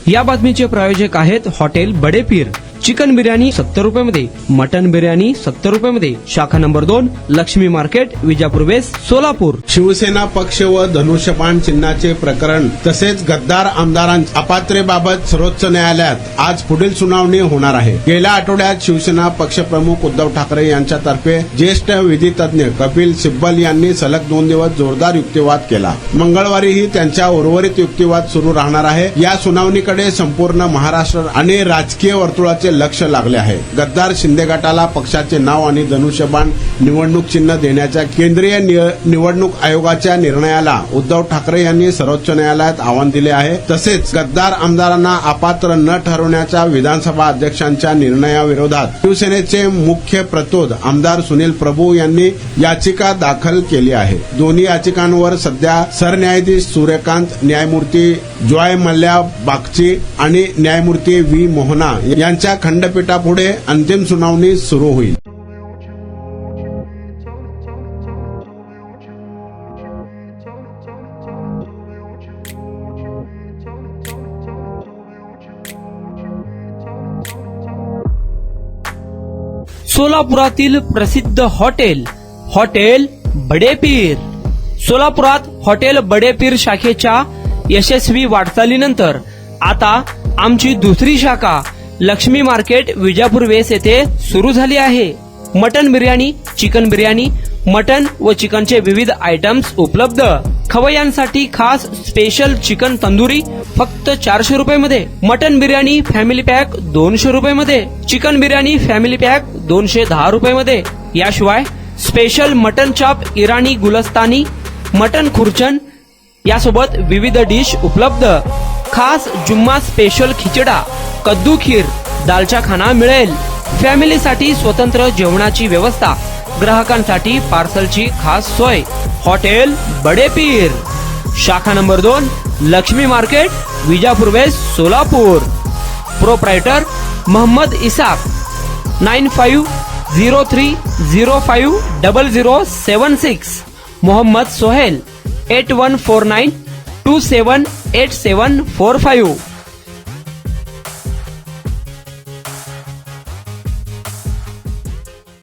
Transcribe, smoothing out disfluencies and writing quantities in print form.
या बातमीचे प्रायोजक आहेत हॉटेल बडे पीर। चिकन बिर्याणी 70 रुपयामध्ये, मटन बिर्याणी 70 रुपयामध्ये। शाखा number 2, Lakshmi market, Vijapur west, Solapur. Shivsena पक्ष व धनुष्यबाण चिन्हाचे प्रकरण तसेच गद्दार आमदारांच्या अपात्रेबाबत सर्वोच्च न्यायालयात आज पुढील सुनावणी होणार आहे। गेल्या आठवड्यात शिवसेना पक्षप्रमुख उद्धव ठाकरे यांच्यातर्फे ज्येष्ठ विधितज्ञ कपिल सिब्बल यांनी सलग 2 दिवस जोरदार युक्तिवाद केला। मंगळवारीही त्यांच्या उर्वरित युक्तिवाद सुरू राहणार आहे। या सुनावणीकडे संपूर्ण महाराष्ट्र आणि राजकीय वर्तुळाचे लक्ष लागले आहे। गद्दार शिंदे गटाला पक्षाचे नाव आणि धनुष्यबाण निवडणूक चिन्ह देण्याच्या केंद्रीय निवडणूक आयोगाच्या निर्णयाला उद्धव ठाकरे यांनी सर्वोच्च न्यायालयात आव्हान दिले आहे। तसेच गद्दार आमदारांना अपात्र न ठरवण्याच्या विधानसभा अध्यक्षांच्या निर्णयाविरोधात शिवसेनेचे मुख्य प्रतोद आमदार सुनील प्रभू यांनी याचिका दाखल केली आहे। दोन्ही याचिकांवर सध्या सरन्यायाधीश सूर्यकांत, न्यायमूर्ती जॉय मल्ल्या बागची आणि न्यायमूर्ती व्ही मोहना यांच्या खंडपीठापुढे अंतिम सुनावणी सुरू होईल। सोलापुरातील प्रसिद्ध हॉटेल बडे पीर। सोलापुरात हॉटेल बडे पीर शाखेच्या यशस्वी वाटचालीनंतर आता आमची दुसरी शाखा लक्ष्मी मार्केट, विजापूर वेस्ट येथे सुरू झाली आहे। Mutton biryani, chicken biryani, mutton व चिकनचे विविध आयटम्स उपलब्ध। खवय्यांसाठी खास स्पेशल चिकन तंदुरी फक्त 400 रुपयामध्ये, मटन बिर्याणी फॅमिली पॅक 200 रुपयामध्ये, चिकन बिर्याणी फॅमिली पॅक 210 रुपयामध्ये। याशिवाय स्पेशल मटन चाप, इराणी गुलस्तानी, मटन खुर्चन यासोबत विविध डिश उपलब्ध। खास जुम्मा स्पेशल खिचडा, कद्दू खीर, दालचा खाना मिळेल। फॅमिलीसाठी स्वतंत्र जेवणाची व्यवस्था, ग्राहकांसाठी पार्सलची खास सोय। हॉटेल बडे पीर, शाखा number 2, Lakshmi market, Vijapur west, Solapur. Proprietor Mohammad Isaq, 9503050076। Mohammad Sohail, 8149278745।